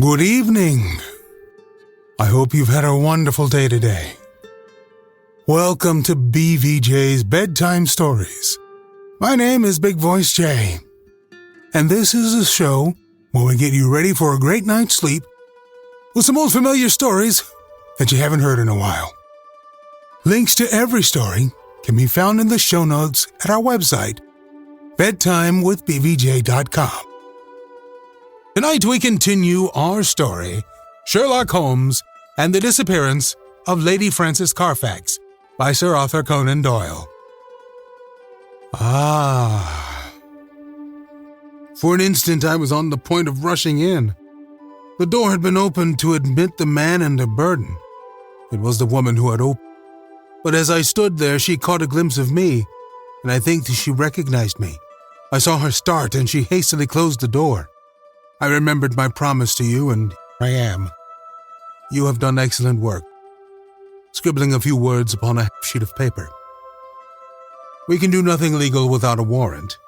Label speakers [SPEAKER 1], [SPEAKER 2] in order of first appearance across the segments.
[SPEAKER 1] Good evening. I hope you've had a wonderful day today. Welcome to BVJ's Bedtime Stories. My name is Big Voice J, and this is a show where we get you ready for a great night's sleep with some old familiar stories that you haven't heard in a while. Links to every story can be found in the show notes at our website, bedtimewithbvj.com. Tonight we continue our story, Sherlock Holmes and the Disappearance of Lady Frances Carfax by Sir Arthur Conan Doyle. For an instant I was on the point of rushing in. The door had been opened to admit the man and the burden. It was the woman who had opened. But as I stood there, she caught a glimpse of me, and I think that she recognized me. I saw her start, and she hastily closed the door. I remembered my promise to you, and I am. You have done excellent work, scribbling a few words upon a sheet of paper. We can do nothing legal without a warrant,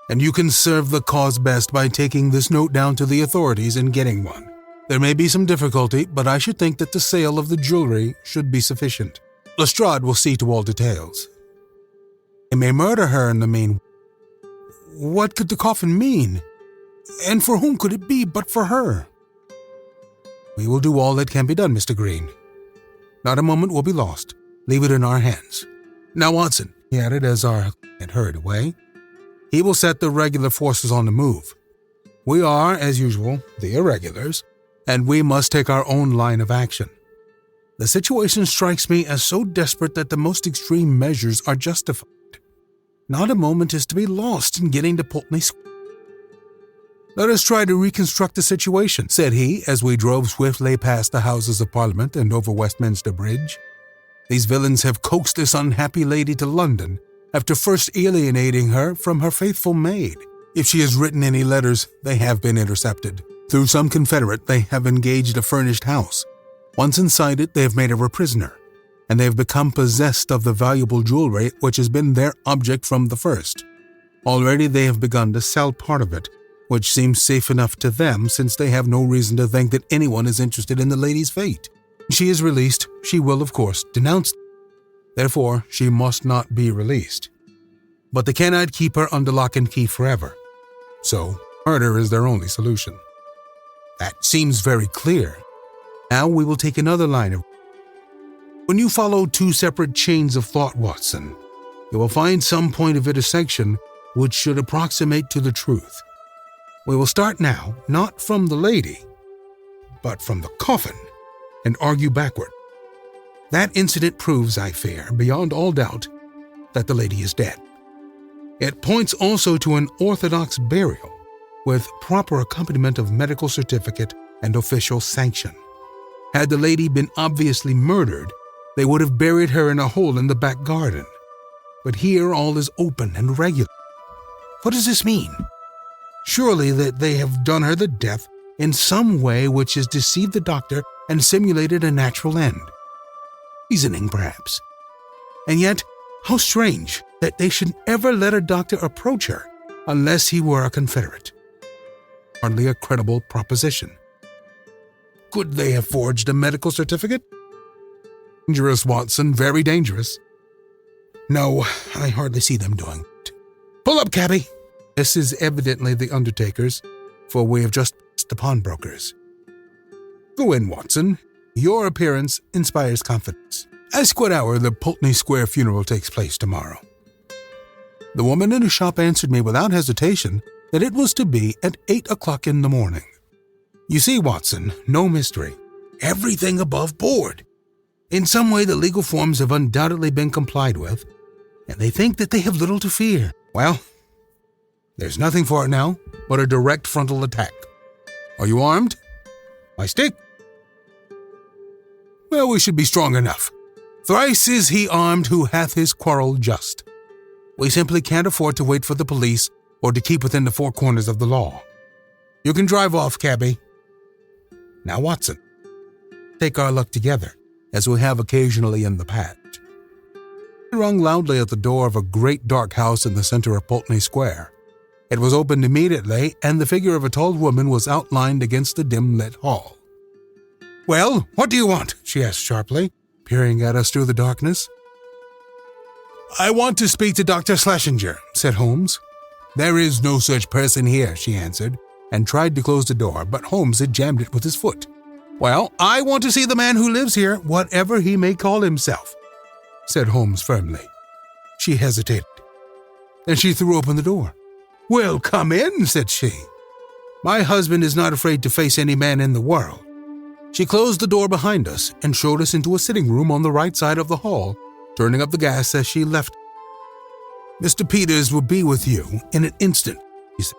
[SPEAKER 1] and you can serve the cause best by taking this note down to the authorities and getting one. There may be some difficulty, but I should think that the sale of the jewelry should be sufficient. Lestrade will see to all details. They may murder her in the meanwhile. What could the coffin mean? And for whom could it be but for her? We will do all that can be done, Mr. Green. Not a moment will be lost. Leave it in our hands. Now, Watson, he added as our had hurried away, he will set the regular forces on the move. We are, as usual, the irregulars, and we must take our own line of action. The situation strikes me as so desperate that the most extreme measures are justified. Not a moment is to be lost in getting to Pulteney Square. Let us try to reconstruct the situation, said he as we drove swiftly past the Houses of Parliament and over Westminster Bridge. These villains have coaxed this unhappy lady to London after first alienating her from her faithful maid. If she has written any letters, they have been intercepted. Through some confederate, they have engaged a furnished house. Once inside it, they have made her a prisoner, and they have become possessed of the valuable jewelry which has been their object from the first. Already they have begun to sell part of it, which seems safe enough to them since they have no reason to think that anyone is interested in the lady's fate. When she is released, she will, of course, denounce them. Therefore, she must not be released. But they cannot keep her under lock and key forever. So, murder is their only solution. That seems very clear. Now we will take another line of... When you follow two separate chains of thought, Watson, you will find some point of intersection which should approximate to the truth. We will start now, not from the lady, but from the coffin, and argue backward. That incident proves, I fear, beyond all doubt, that the lady is dead. It points also to an orthodox burial, with proper accompaniment of medical certificate and official sanction. Had the lady been obviously murdered, they would have buried her in a hole in the back garden. But here all is open and regular. What does this mean? Surely that they have done her the death in some way which has deceived the doctor and simulated a natural end. Reasoning, perhaps. And yet, how strange that they should ever let a doctor approach her unless he were a confederate. Hardly a credible proposition. Could they have forged a medical certificate? Dangerous, Watson, very dangerous. No, I hardly see them doing it. Pull up, cabby! This is evidently the undertaker's, for we have just passed the pawnbroker's. Go in, Watson. Your appearance inspires confidence. Ask what hour the Pulteney Square funeral takes place tomorrow. The woman in the shop answered me without hesitation that it was to be at 8 o'clock in the morning. You see, Watson, no mystery. Everything above board. In some way the legal forms have undoubtedly been complied with, and they think that they have little to fear. Well, there's nothing for it now but a direct frontal attack. Are you armed? My stick? Well, we should be strong enough. Thrice is he armed who hath his quarrel just. We simply can't afford to wait for the police or to keep within the four corners of the law. You can drive off, cabby. Now, Watson, take our luck together, as we have occasionally in the past. He rung loudly at the door of a great dark house in the center of Pulteney Square. It was opened immediately, and the figure of a tall woman was outlined against the dim-lit hall. "Well, what do you want?" she asked sharply, peering at us through the darkness. "I want to speak to Dr. Schlesinger," said Holmes. "There is no such person here," she answered, and tried to close the door, but Holmes had jammed it with his foot. "Well, I want to see the man who lives here, whatever he may call himself," said Holmes firmly. She hesitated. Then she threw open the door. "Well, come in," said she. "My husband is not afraid to face any man in the world." She closed the door behind us and showed us into a sitting room on the right side of the hall, turning up the gas as she left. "Mr. Peters will be with you in an instant," she said.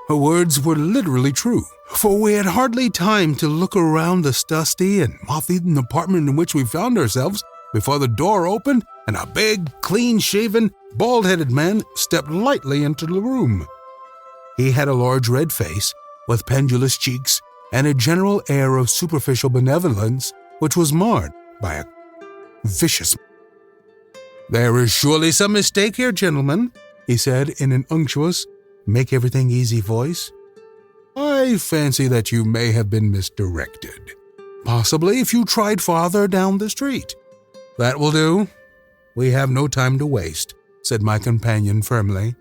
[SPEAKER 1] Her words were literally true, for we had hardly time to look around the dusty and moth-eaten apartment in which we found ourselves before the door opened and a big, clean-shaven, bald-headed man stepped lightly into the room. He had a large red face with pendulous cheeks and a general air of superficial benevolence which was marred by a vicious. "There is surely some mistake here, gentlemen," he said in an unctuous, make-everything-easy voice. "I fancy that you may have been misdirected. Possibly if you tried farther down the street." "That will do. We have no time to waste," said my companion firmly.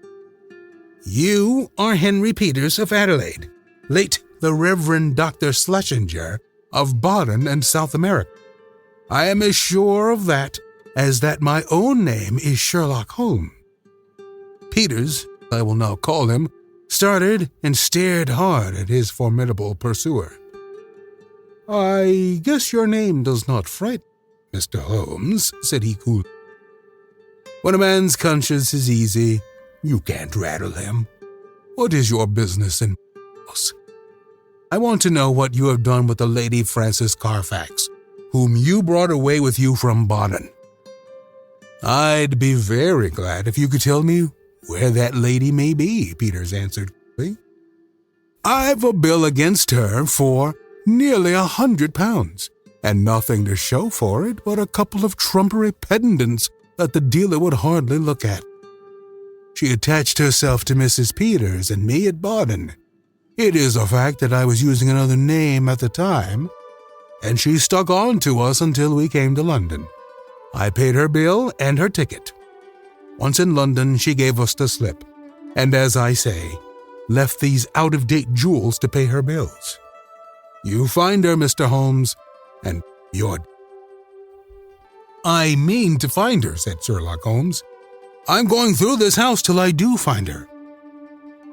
[SPEAKER 1] "You are Henry Peters of Adelaide, late the Reverend Dr. Schlesinger of Baden and South America. I am as sure of that as that my own name is Sherlock Holmes." Peters, I will now call him, started and stared hard at his formidable pursuer. "I guess your name does not frighten Mr. Holmes," said he coolly. "When a man's conscience is easy, you can't rattle him. What is your business in my house?" "I want to know what you have done with the Lady Frances Carfax, whom you brought away with you from Baden." "I'd be very glad if you could tell me where that lady may be," Peters answered quickly. "I've a bill against her for nearly £100, and nothing to show for it but a couple of trumpery pendants that the dealer would hardly look at. She attached herself to Mrs. Peters and me at Baden. It is a fact that I was using another name at the time, and she stuck on to us until we came to London. I paid her bill and her ticket. Once in London, she gave us the slip, and as I say, left these out-of-date jewels to pay her bills. You find her, Mr. Holmes, and you're—" "I mean to find her," said Sherlock Holmes. "I'm going through this house till I do find her."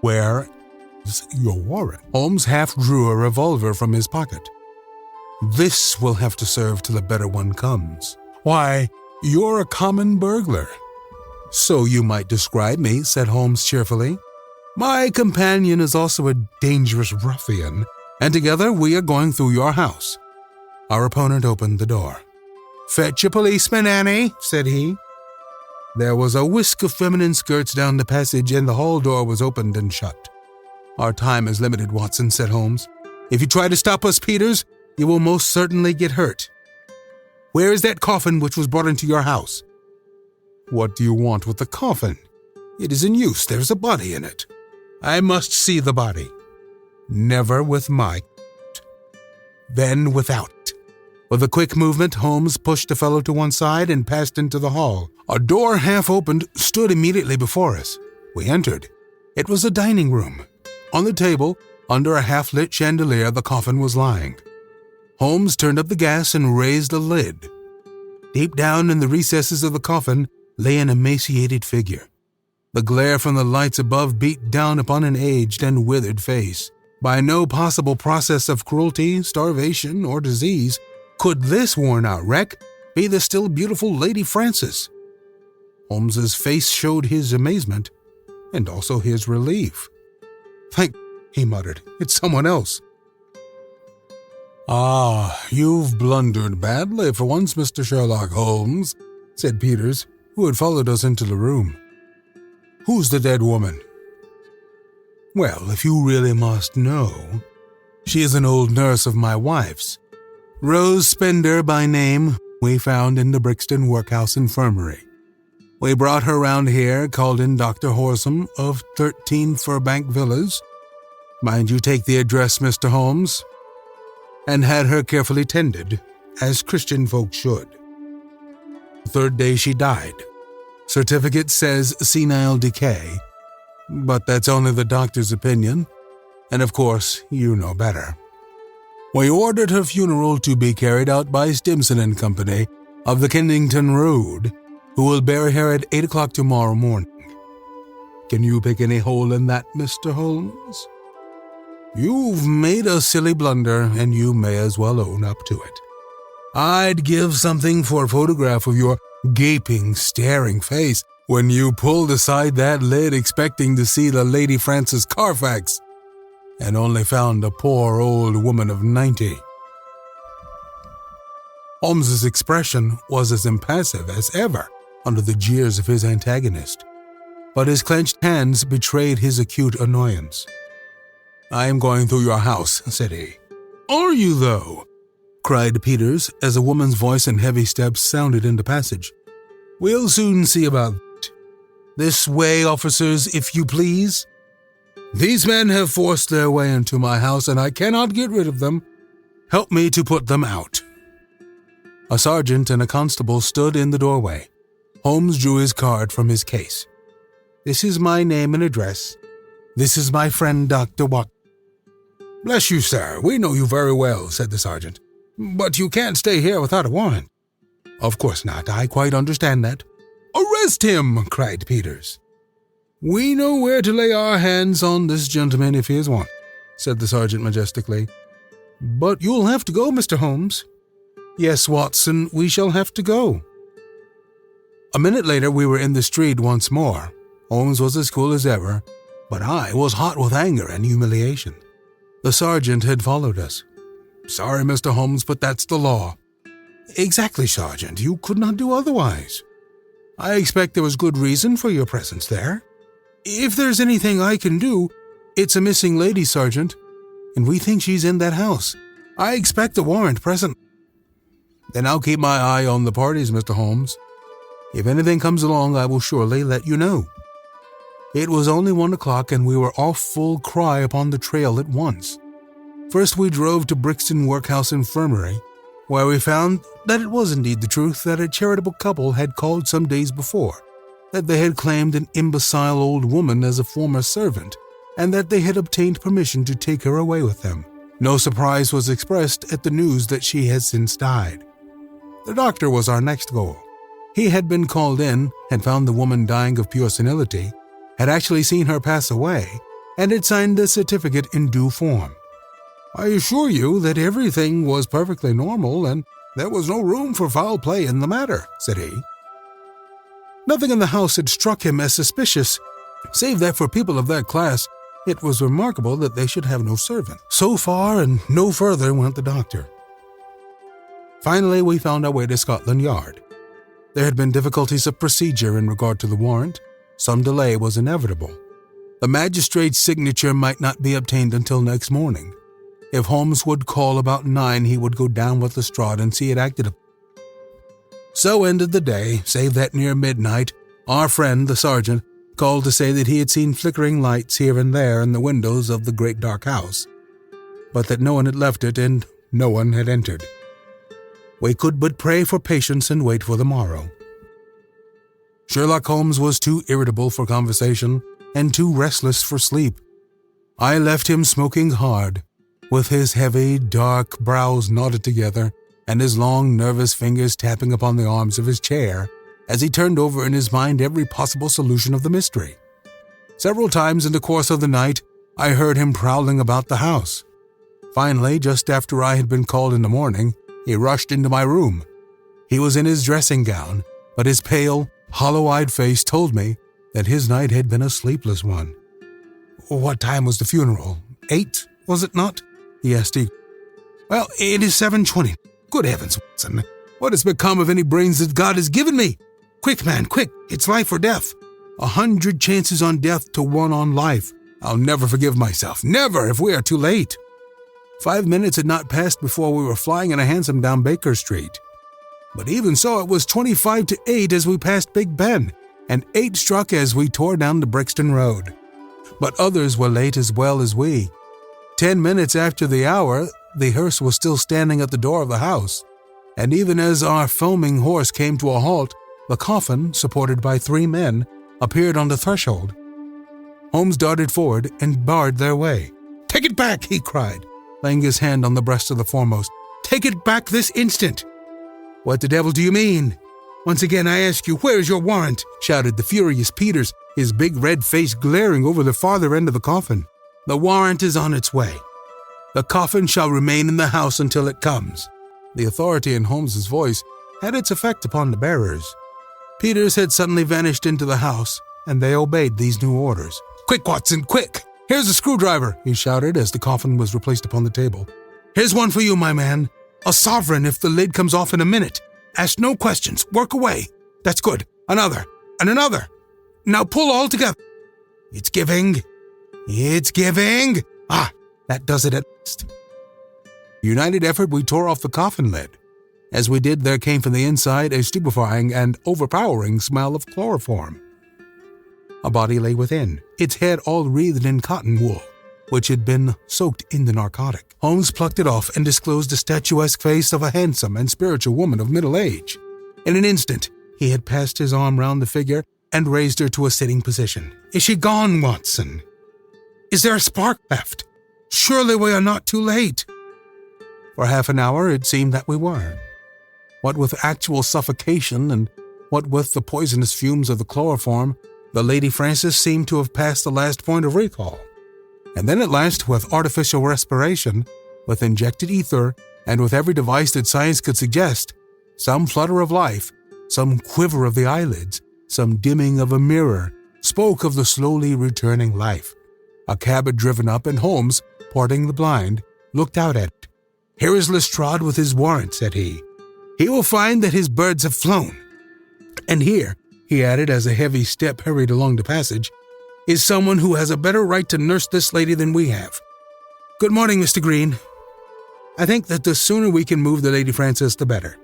[SPEAKER 1] "Where is your warrant?" Holmes half drew a revolver from his pocket. "This will have to serve till a better one comes. Why, you're a common burglar." "So you might describe me," said Holmes cheerfully. "My companion is also a dangerous ruffian, and together we are going through your house." Our opponent opened the door. "Fetch a policeman, Annie," said he. There was a whisk of feminine skirts down the passage, and the hall door was opened and shut. "Our time is limited, Watson," said Holmes. "If you try to stop us, Peters, you will most certainly get hurt. Where is that coffin which was brought into your house?" "What do you want with the coffin?" "It is in use. There's a body in it." "I must see the body." "Never with my—" "Then without it." With a quick movement, Holmes pushed the fellow to one side and passed into the hall. A door, half opened, stood immediately before us. We entered. It was a dining room. On the table, under a half-lit chandelier, the coffin was lying. Holmes turned up the gas and raised the lid. Deep down in the recesses of the coffin lay an emaciated figure. The glare from the lights above beat down upon an aged and withered face. By no possible process of cruelty, starvation, or disease could this worn-out wreck be the still beautiful Lady Frances. Holmes's face showed his amazement and also his relief. "Thank," he muttered, "it's someone else." "Ah, you've blundered badly for once, Mr. Sherlock Holmes," said Peters, who had followed us into the room. "Who's the dead woman?" "Well, if you really must know, she is an old nurse of my wife's, Rose Spender by name, we found in the Brixton Workhouse Infirmary. We brought her round here, called in Dr. Horsam of 13 Furbank Villas. Mind you take the address, Mr. Holmes. And had her carefully tended, as Christian folk should. The third day she died. Certificate says senile decay, but that's only the doctor's opinion, and of course, you know better. We ordered her funeral to be carried out by Stimson and Company of the Kennington Road, who will bury her at 8 o'clock tomorrow morning. Can you pick any hole in that, Mr. Holmes? You've made a silly blunder, and you may as well own up to it. I'd give something for a photograph of your gaping, staring face when you pulled aside that lid expecting to see the Lady Frances Carfax, and only found a poor old woman of 90. Holmes's expression was as impassive as ever under the jeers of his antagonist, but his clenched hands betrayed his acute annoyance. "I am going through your house," said he. "Are you, though?" cried Peters, as a woman's voice and heavy steps sounded in the passage. "We'll soon see about that. This way, officers, if you please. These men have forced their way into my house, and I cannot get rid of them. Help me to put them out." A sergeant and a constable stood in the doorway. Holmes drew his card from his case. "This is my name and address. This is my friend, Dr. Watt." "Bless you, sir, we know you very well," said the sergeant. "But you can't stay here without a warrant." "Of course not, I quite understand that." "Arrest him!" cried Peters. "We know where to lay our hands on this gentleman if he is wanted," said the sergeant majestically. "But you'll have to go, Mr. Holmes." "Yes, Watson, we shall have to go." A minute later we were in the street once more. Holmes was as cool as ever, but I was hot with anger and humiliation. The sergeant had followed us. "Sorry, Mr. Holmes, but that's the law." "Exactly, Sergeant. You could not do otherwise. I expect there was good reason for your presence there. If there's anything I can do, it's a missing lady, Sergeant, and we think she's in that house. I expect a warrant present." "Then I'll keep my eye on the parties, Mr. Holmes. If anything comes along, I will surely let you know." It was only 1 o'clock, and we were off full cry upon the trail at once. First we drove to Brixton Workhouse Infirmary, where we found that it was indeed the truth that a charitable couple had called some days before, that they had claimed an imbecile old woman as a former servant, and that they had obtained permission to take her away with them. No surprise was expressed at the news that she had since died. The doctor was our next goal. He had been called in, had found the woman dying of pure senility, had actually seen her pass away, and had signed the certificate in due form. "I assure you that everything was perfectly normal, and there was no room for foul play in the matter," said he. Nothing in the house had struck him as suspicious, save that for people of that class, it was remarkable that they should have no servant. So far and no further went the doctor. Finally, we found our way to Scotland Yard. There had been difficulties of procedure in regard to the warrant. Some delay was inevitable. The magistrate's signature might not be obtained until next morning. If Holmes would call about 9, he would go down with Lestrade and see it acted upon. So ended the day, save that near midnight, our friend, the sergeant, called to say that he had seen flickering lights here and there in the windows of the great dark house, but that no one had left it and no one had entered. We could but pray for patience and wait for the morrow. Sherlock Holmes was too irritable for conversation and too restless for sleep. I left him smoking hard, with his heavy, dark brows knotted together and his long, nervous fingers tapping upon the arms of his chair as he turned over in his mind every possible solution of the mystery. Several times in the course of the night, I heard him prowling about the house. Finally, just after I had been called in the morning, he rushed into my room. He was in his dressing gown, but his pale, hollow-eyed face told me that his night had been a sleepless one. "What time was the funeral? 8, was it not?" he asked. "Well, it is 7:20. Good heavens, Watson, what has become of any brains that God has given me? Quick, man, quick, it's life or death. 100 chances on death to 1 on life. I'll never forgive myself, never, if we are too late." 5 minutes had not passed before we were flying in a hansom down Baker Street. But even so, it was 25 to 8 as we passed Big Ben, and 8 struck as we tore down the Brixton Road. But others were late as well as we. 10 minutes after the hour, the hearse was still standing at the door of the house, and even as our foaming horse came to a halt, the coffin, supported by 3 men, appeared on the threshold. Holmes darted forward and barred their way. "Take it back!" he cried, laying his hand on the breast of the foremost. "Take it back this instant!" "What the devil do you mean? Once again I ask you, where is your warrant?" shouted the furious Peters, his big red face glaring over the farther end of the coffin. "The warrant is on its way. The coffin shall remain in the house until it comes." The authority in Holmes's voice had its effect upon the bearers. Peters had suddenly vanished into the house, and they obeyed these new orders. "Quick, Watson, quick! Here's a screwdriver," he shouted as the coffin was replaced upon the table. "Here's one for you, my man. A sovereign if the lid comes off in a minute. Ask no questions. Work away. That's good. Another. And another. Now pull all together. It's giving. It's giving. Ah, that does it at last." United effort, we tore off the coffin lid. As we did, there came from the inside a stupefying and overpowering smell of chloroform. A body lay within, its head all wreathed in cotton wool, which had been soaked in the narcotic. Holmes plucked it off and disclosed the statuesque face of a handsome and spiritual woman of middle age. In an instant, he had passed his arm round the figure and raised her to a sitting position. "Is she gone, Watson? Is there a spark left? Surely we are not too late." For half an hour it seemed that we were. What with actual suffocation and what with the poisonous fumes of the chloroform, the Lady Frances seemed to have passed the last point of recall. And then at last, with artificial respiration, with injected ether, and with every device that science could suggest, some flutter of life, some quiver of the eyelids, some dimming of a mirror, spoke of the slowly returning life. A cab had driven up, and Holmes, parting the blind, looked out at it. "Here is Lestrade with his warrant," said he. "He will find that his birds have flown. And here," he added as a heavy step hurried along the passage, "is someone who has a better right to nurse this lady than we have. Good morning, Mr. Green. I think that the sooner we can move the Lady Frances, the better.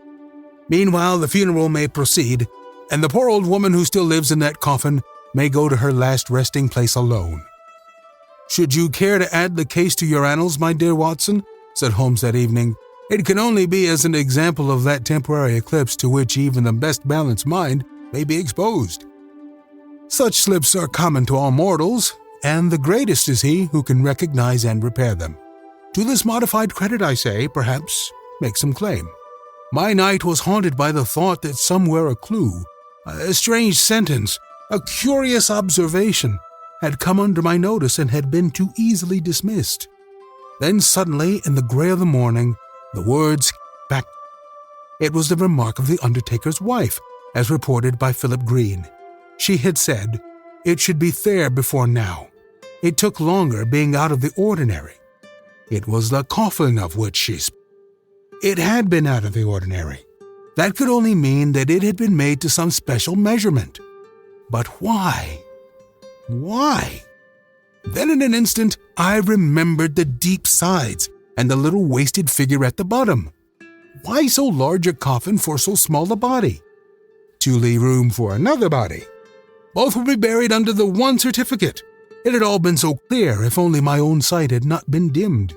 [SPEAKER 1] Meanwhile, the funeral may proceed, and the poor old woman who still lives in that coffin may go to her last resting place alone." "Should you care to add the case to your annals, my dear Watson?" said Holmes that evening. "It can only be as an example of that temporary eclipse to which even the best balanced mind may be exposed. Such slips are common to all mortals, and the greatest is he who can recognize and repair them. To this modified credit, I say, perhaps, make some claim. My night was haunted by the thought that somewhere a clue, a strange sentence, a curious observation, had come under my notice and had been too easily dismissed. Then suddenly, in the gray of the morning, the words came back. It was the remark of the undertaker's wife, as reported by Philip Green. She had said, "It should be there before now. It took longer, being out of the ordinary." It was the coffin of which she spoke. It had been out of the ordinary. That could only mean that it had been made to some special measurement. But why? Why? Then in an instant, I remembered the deep sides and the little wasted figure at the bottom. Why so large a coffin for so small a body? To leave room for another body. Both would be buried under the one certificate. It had all been so clear, if only my own sight had not been dimmed.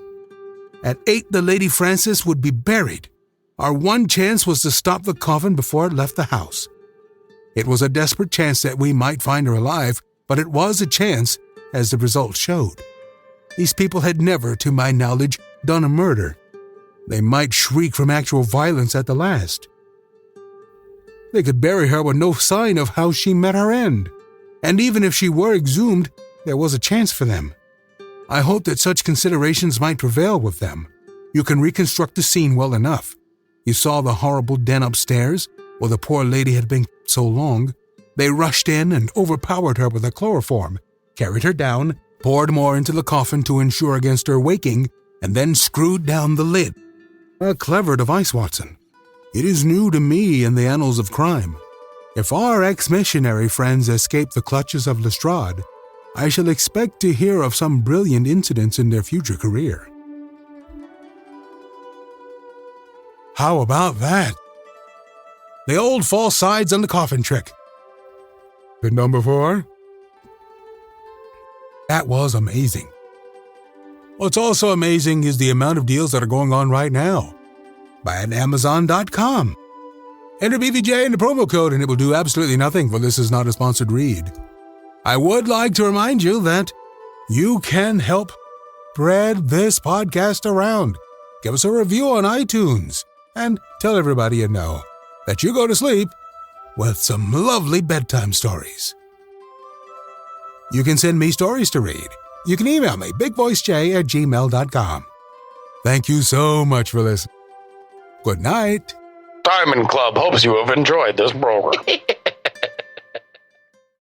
[SPEAKER 1] At 8, the Lady Frances would be buried. Our one chance was to stop the coffin before it left the house. It was a desperate chance that we might find her alive, but it was a chance, as the results showed. These people had never, to my knowledge, done a murder. They might shriek from actual violence at the last. They could bury her with no sign of how she met her end. And even if she were exhumed, there was a chance for them. I hope that such considerations might prevail with them. You can reconstruct the scene well enough. You saw the horrible den upstairs, where the poor lady had been kept so long. They rushed in and overpowered her with a chloroform, carried her down, poured more into the coffin to ensure against her waking, and then screwed down the lid. A clever device, Watson. It is new to me in the annals of crime. If our ex-missionary friends escape the clutches of Lestrade, I shall expect to hear of some brilliant incidents in their future career. How about that? The old false sides on the coffin trick. Been done before? That was amazing. What's also amazing is the amount of deals that are going on right now. Buy at Amazon.com. Enter BVJ in the promo code and it will do absolutely nothing, for this is not a sponsored read. I would like to remind you that you can help spread this podcast around. Give us a review on iTunes and tell everybody you know that you go to sleep with some lovely bedtime stories. You can send me stories to read. You can email me, bigvoicej@gmail.com. Thank you so much for listening. Good night.
[SPEAKER 2] Diamond Club hopes you have enjoyed this program.